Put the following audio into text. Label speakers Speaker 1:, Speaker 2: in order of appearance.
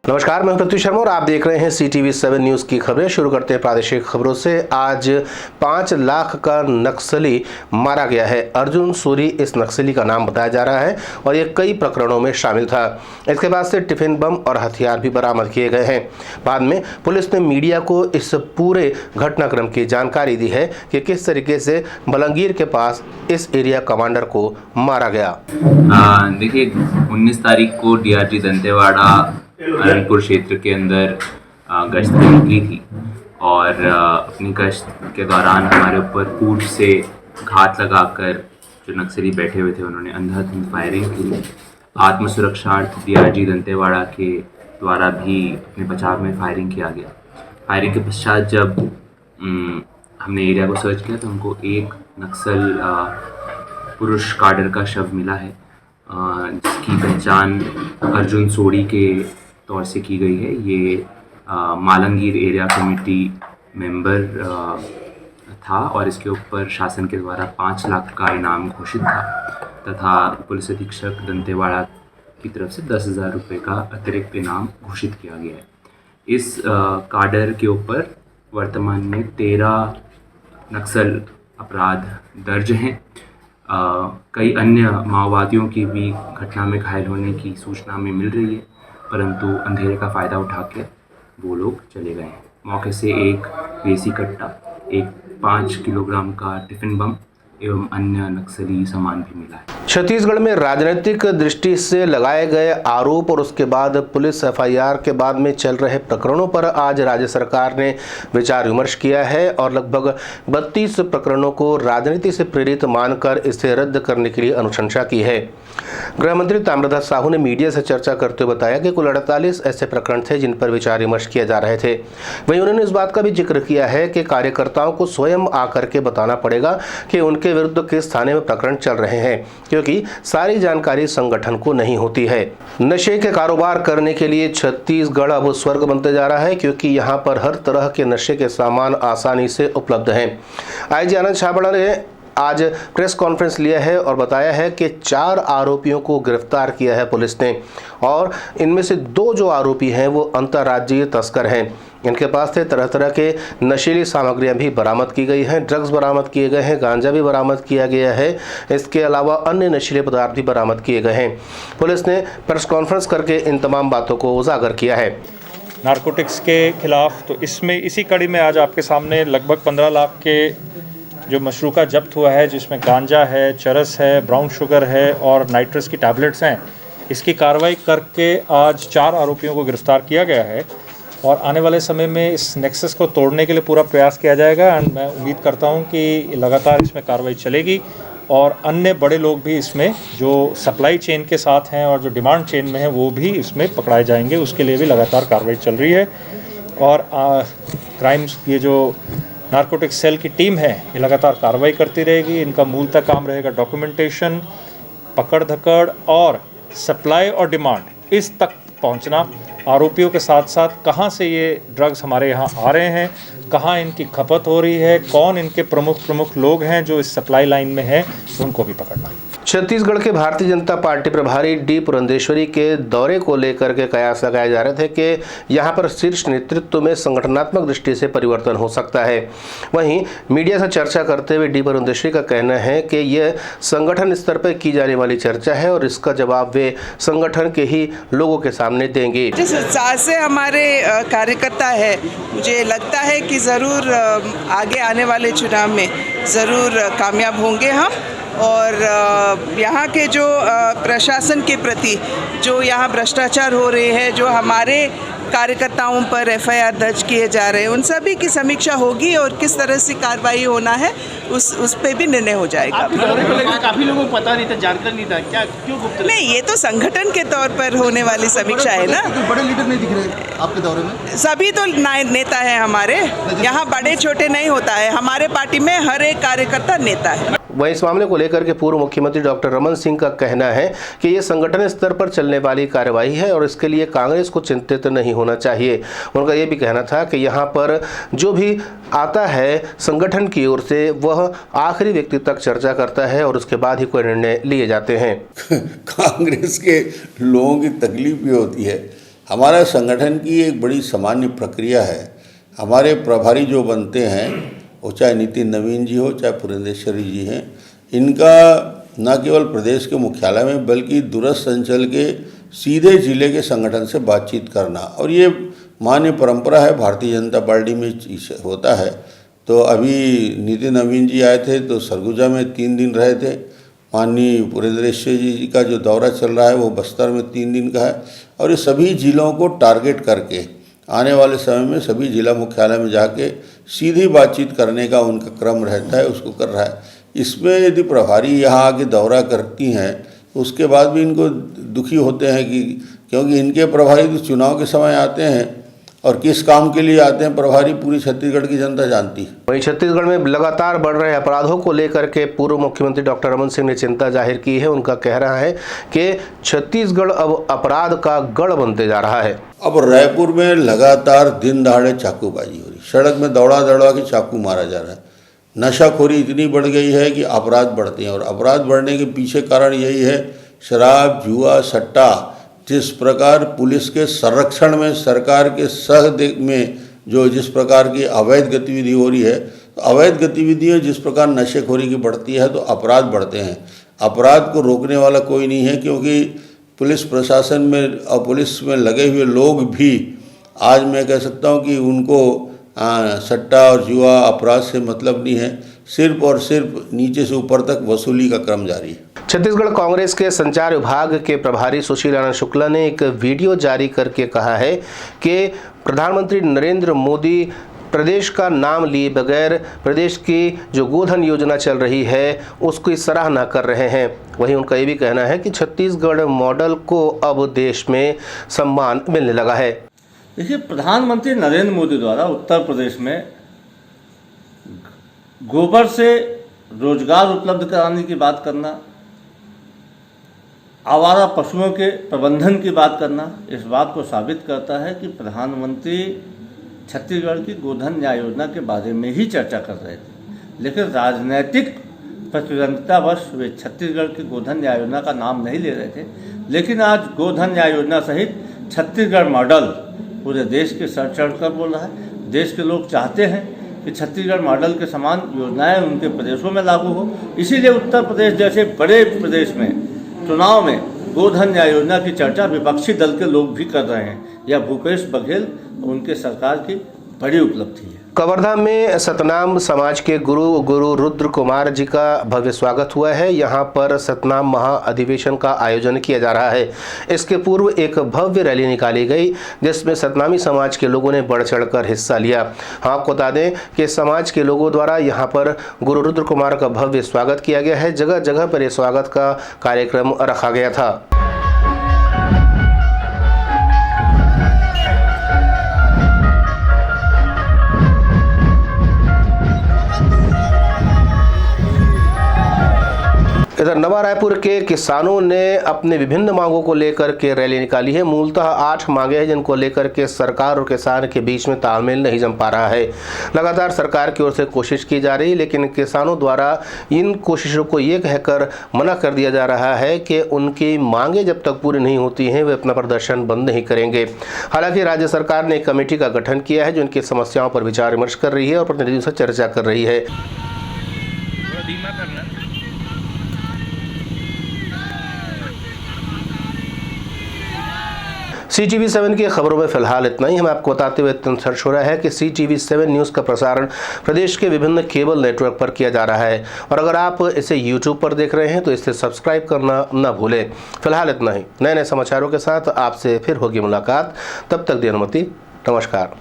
Speaker 1: नमस्कार, मैं प्रत्युष शर्मा और आप देख रहे हैं CTV7 न्यूज़ की खबरें। शुरू करते हैं प्रादेशिक खबरों से। आज 5 लाख का नक्सली मारा गया है। अर्जुन सूरी इस नक्सली का नाम बताया जा रहा है और ये कई प्रकरणों में शामिल था। इसके बाद से टिफिन बम और हथियार भी बरामद किए गए हैं। बाद में पुलिस ने मीडिया को इस पूरे घटनाक्रम की जानकारी दी है कि किस तरीके से बलंगीर के पास इस एरिया कमांडर को मारा गया।
Speaker 2: देखिए, 19 तारीख को DRG दंतेवाड़ा अनंतपुर क्षेत्र के अंदर गश्त की थी और अपनी गश्त के दौरान हमारे ऊपर पूंछ से घात लगाकर जो नक्सली बैठे हुए थे उन्होंने अंधाधुंध फायरिंग की। आत्मसुरक्षार्थ DRG दंतेवाड़ा के द्वारा भी अपने बचाव में फायरिंग किया गया। फायरिंग के पश्चात जब हमने एरिया को सर्च किया तो हमको एक नक्सल पुरुष काडर का शव मिला है, जिसकी पहचान अर्जुन सोड़ी के तौर से की गई है। ये मालंगीर एरिया कमेटी मेंबर था और इसके ऊपर शासन के द्वारा 5 लाख का इनाम घोषित था तथा पुलिस अधीक्षक दंतेवाड़ा की तरफ से 10,000 रुपये का अतिरिक्त इनाम घोषित किया गया है। इस काडर के ऊपर वर्तमान में 13 नक्सल अपराध दर्ज हैं। कई अन्य माओवादियों की भी घटना में घायल होने की सूचना हमें मिल रही है, परंतु अंधेरे का फ़ायदा उठा के वो लोग चले गए हैं। मौके से एक देसी कट्टा, एक 5 किलोग्राम का टिफिन बम एवं अन्य नक्सली सामान भी मिला है।
Speaker 1: छत्तीसगढ़ में राजनीतिक दृष्टि से लगाए गए आरोप और उसके बाद पुलिस FIR के बाद में चल रहे प्रकरणों पर आज राज्य सरकार ने विचार विमर्श किया है और लगभग 32 प्रकरणों को राजनीति से प्रेरित मानकर इसे रद्द करने के लिए अनुशंसा की है। गृह मंत्री ताम्रध्वज साहू ने मीडिया से चर्चा करते हुए बताया कि कुल 48 ऐसे प्रकरण थे जिन पर विचार विमर्श किए जा रहे थे। वहीं उन्होंने इस बात का भी जिक्र किया है कि कार्यकर्ताओं को स्वयं आकर के बताना पड़ेगा कि उनके विरुद्ध किस थाने में प्रकरण चल रहे हैं, क्योंकि सारी जानकारी संगठन को नहीं होती है। नशे के कारोबार करने के लिए छत्तीसगढ़ अब स्वर्ग बनते जा रहा है, क्योंकि यहाँ पर हर तरह के नशे के सामान आसानी से उपलब्ध हैं। IG आनंद छाबड़ा ने आज प्रेस कॉन्फ्रेंस लिया है और बताया है कि 4 आरोपियों को गिरफ्तार किया है पुलिस ने और इनमें से 2 जो आरोपी हैं वो अंतर्राज्यीय तस्कर हैं। इनके पास से तरह तरह के नशीली सामग्रियां भी बरामद की गई हैं, ड्रग्स बरामद किए गए हैं, गांजा भी बरामद किया गया है। इसके अलावा अन्य नशीले पदार्थ भी बरामद किए गए हैं। पुलिस ने प्रेस कॉन्फ्रेंस करके इन तमाम बातों को उजागर किया है।
Speaker 3: नारकोटिक्स के खिलाफ तो इसमें इसी कड़ी में आज आपके सामने लगभग 15 लाख के जो मशरूका जब्त हुआ है, जिसमें गांजा है, चरस है, ब्राउन शुगर है और नाइट्रस की टैबलेट्स हैं। इसकी कार्रवाई करके आज 4 आरोपियों को गिरफ्तार किया गया है और आने वाले समय में इस नेक्सस को तोड़ने के लिए पूरा प्रयास किया जाएगा। एंड मैं उम्मीद करता हूं कि लगातार इसमें कार्रवाई चलेगी और अन्य बड़े लोग भी इसमें जो सप्लाई चेन के साथ हैं और जो डिमांड चेन में हैं वो भी इसमें पकड़ाए जाएंगे। उसके लिए भी लगातार कार्रवाई चल रही है और क्राइम्स ये जो नारकोटिक्स सेल की टीम है ये लगातार कार्रवाई करती रहेगी। इनका मूलतः काम रहेगा डॉक्यूमेंटेशन, पकड़ धकड़ और सप्लाई और डिमांड इस तक पहुंचना। आरोपियों के साथ साथ कहां से ये ड्रग्स हमारे यहां आ रहे हैं, कहां इनकी खपत हो रही है, कौन इनके प्रमुख लोग हैं जो इस सप्लाई लाइन में हैं, उनको भी पकड़ना।
Speaker 1: छत्तीसगढ़ के भारतीय जनता पार्टी प्रभारी D पुरंदेश्वरी के दौरे को लेकर के कयास लगाए जा रहे थे कि यहां पर शीर्ष नेतृत्व में संगठनात्मक दृष्टि से परिवर्तन हो सकता है। वहीं मीडिया से चर्चा करते हुए D पुरंदेश्वरी का कहना है कि यह संगठन स्तर पर की जाने वाली चर्चा है और इसका जवाब वे संगठन के ही लोगों के सामने देंगे।
Speaker 4: जिस उत्साह से हमारे कार्यकर्ता है, मुझे लगता है कि ज़रूर आगे आने वाले चुनाव में ज़रूर कामयाब होंगे हम। और यहाँ के जो प्रशासन के प्रति जो यहाँ भ्रष्टाचार हो रहे हैं, जो हमारे कार्यकर्ताओं पर FIR दर्ज किए जा रहे हैं, उन सभी की समीक्षा होगी और किस तरह से कार्रवाई होना है उस पे भी निर्णय हो जाएगा।
Speaker 5: काफ़ी लोगों को पता नहीं था, जानकारी नहीं था, क्या क्यों गुप्त?
Speaker 4: नहीं, ये तो संगठन के तौर पर होने वाली समीक्षा है ना।
Speaker 5: बड़े लीडर नहीं दिख रहे आपके दौरे में?
Speaker 4: सभी तो नेता है हमारे यहाँ, बड़े छोटे नहीं होता है। हमारे पार्टी में हर एक कार्यकर्ता नेता है।
Speaker 1: वहीं इस मामले को लेकर के पूर्व मुख्यमंत्री डॉक्टर रमन सिंह का कहना है कि ये संगठन स्तर पर चलने वाली कार्रवाई है और इसके लिए कांग्रेस को चिंतित नहीं होना चाहिए। उनका ये भी कहना था कि यहाँ पर जो भी आता है संगठन की ओर से वह आखिरी व्यक्ति तक चर्चा करता है और उसके बाद ही कोई निर्णय लिए जाते हैं।
Speaker 6: कांग्रेस के लोगों की तकलीफ ये होती है हमारा संगठन की एक बड़ी सामान्य प्रक्रिया है। हमारे प्रभारी जो बनते हैं, वो चाहे नितिन नवीन जी हो, चाहे पुरेंद्रेश्वरी जी हैं, इनका न केवल प्रदेश के मुख्यालय में बल्कि दूरस्थ अंचल के सीधे जिले के संगठन से बातचीत करना, और ये मान्य परंपरा है, भारतीय जनता पार्टी में होता है। तो अभी नितिन नवीन जी आए थे तो सरगुजा में 3 दिन रहे थे। माननीय पुरेंद्रेश्वरी जी का जो दौरा चल रहा है वो बस्तर में 3 दिन का है, और ये सभी जिलों को टारगेट करके आने वाले समय में सभी जिला मुख्यालय में जाके सीधी बातचीत करने का उनका क्रम रहता है, उसको कर रहा है। इसमें यदि प्रभारी यहाँ आके दौरा करती हैं तो उसके बाद भी इनको दुखी होते हैं कि क्योंकि इनके प्रभारी तो चुनाव के समय आते हैं, और किस काम के लिए आते हैं प्रभारी पूरी छत्तीसगढ़ की जनता जानती है।
Speaker 1: वहीं छत्तीसगढ़ में लगातार बढ़ रहे अपराधों को लेकर के पूर्व मुख्यमंत्री डॉक्टर रमन सिंह ने चिंता जाहिर की है। उनका कहना है कि छत्तीसगढ़ अब अपराध का गढ़ बनते जा रहा है।
Speaker 6: अब रायपुर में लगातार दिन दहाड़े चाकूबाजी हो रही, सड़क में दौड़ा दौड़ा के चाकू मारा जा रहा है। नशाखोरी इतनी बढ़ गई है कि अपराध बढ़ते हैं, और अपराध बढ़ने के पीछे कारण यही है शराब, जुआ, सट्टा। जिस प्रकार पुलिस के संरक्षण में, सरकार के सह में जो जिस प्रकार की अवैध गतिविधि हो रही है, तो अवैध गतिविधियाँ जिस प्रकार नशेखोरी की बढ़ती है तो अपराध बढ़ते हैं। अपराध को रोकने वाला कोई नहीं है, क्योंकि पुलिस प्रशासन में और पुलिस में लगे हुए लोग भी आज मैं कह सकता हूँ कि उनको सट्टा और जुआ अपराध से मतलब नहीं है, सिर्फ और सिर्फ नीचे से ऊपर तक वसूली का क्रम जारी है।
Speaker 1: छत्तीसगढ़ कांग्रेस के संचार विभाग के प्रभारी सुशील आनंद शुक्ला ने एक वीडियो जारी करके कहा है कि प्रधानमंत्री नरेंद्र मोदी प्रदेश का नाम लिए बगैर प्रदेश की जो गोधन योजना चल रही है उसकी सराहना कर रहे हैं। वहीं उनका ये भी कहना है कि छत्तीसगढ़ मॉडल को अब देश में सम्मान मिलने लगा है।
Speaker 7: देखिए, प्रधानमंत्री नरेंद्र मोदी द्वारा उत्तर प्रदेश में गोबर से रोजगार उपलब्ध कराने की बात करना, आवारा पशुओं के प्रबंधन की बात करना, इस बात को साबित करता है कि प्रधानमंत्री छत्तीसगढ़ की गोधन न्याय योजना के बारे में ही चर्चा कर रहे थे, लेकिन राजनीतिक प्रतिद्वंद्वितावश वे छत्तीसगढ़ की गोधन न्याय योजना का नाम नहीं ले रहे थे। लेकिन आज गोधन न्याय योजना सहित छत्तीसगढ़ मॉडल पूरे देश के सर चढ़कर बोल रहा है। देश के लोग चाहते हैं कि छत्तीसगढ़ मॉडल के समान योजनाएं उनके प्रदेशों में लागू हो। इसीलिए उत्तर प्रदेश जैसे बड़े प्रदेश में चुनाव में गोधन न्याय योजना की चर्चा विपक्षी दल के लोग भी कर रहे हैं। यह भूपेश बघेल उनके सरकार की बड़ी उपलब्धि है।
Speaker 1: कवर्धा में सतनाम समाज के गुरु रुद्र कुमार जी का भव्य स्वागत हुआ है। यहाँ पर सतनाम महाअधिवेशन का आयोजन किया जा रहा है। इसके पूर्व एक भव्य रैली निकाली गई जिसमें सतनामी समाज के लोगों ने बढ़ चढ़कर हिस्सा लिया। हाँ, आपको बता दें कि समाज के लोगों द्वारा यहाँ पर गुरु रुद्र कुमार का भव्य स्वागत किया गया है। जगह जगह पर यह स्वागत का कार्यक्रम रखा गया था। इधर नवा रायपुर के किसानों ने अपने विभिन्न मांगों को लेकर के रैली निकाली है। मूलतः 8 मांगे हैं जिनको लेकर के सरकार और किसान के बीच में तालमेल नहीं जम पा रहा है। लगातार सरकार की ओर से कोशिश की जा रही है, लेकिन किसानों द्वारा इन कोशिशों को ये कहकर मना कर दिया जा रहा है कि उनकी मांगे जब तक पूरी नहीं होती हैं वे अपना प्रदर्शन बंद नहीं करेंगे। हालांकि राज्य सरकार ने एक कमेटी का गठन किया है जो इनकी समस्याओं पर विचार विमर्श कर रही है और प्रतिनिधियों से चर्चा कर रही है। CTV7 की खबरों में फिलहाल इतना ही। हम आपको बताते हुए हो रहा है कि CTV7 न्यूज़ का प्रसारण प्रदेश के विभिन्न केबल नेटवर्क पर किया जा रहा है, और अगर आप इसे YouTube पर देख रहे हैं तो इसे सब्सक्राइब करना न भूलें। फिलहाल इतना ही। नए नए समाचारों के साथ आपसे फिर होगी मुलाकात। तब तक दी अनुमति। नमस्कार।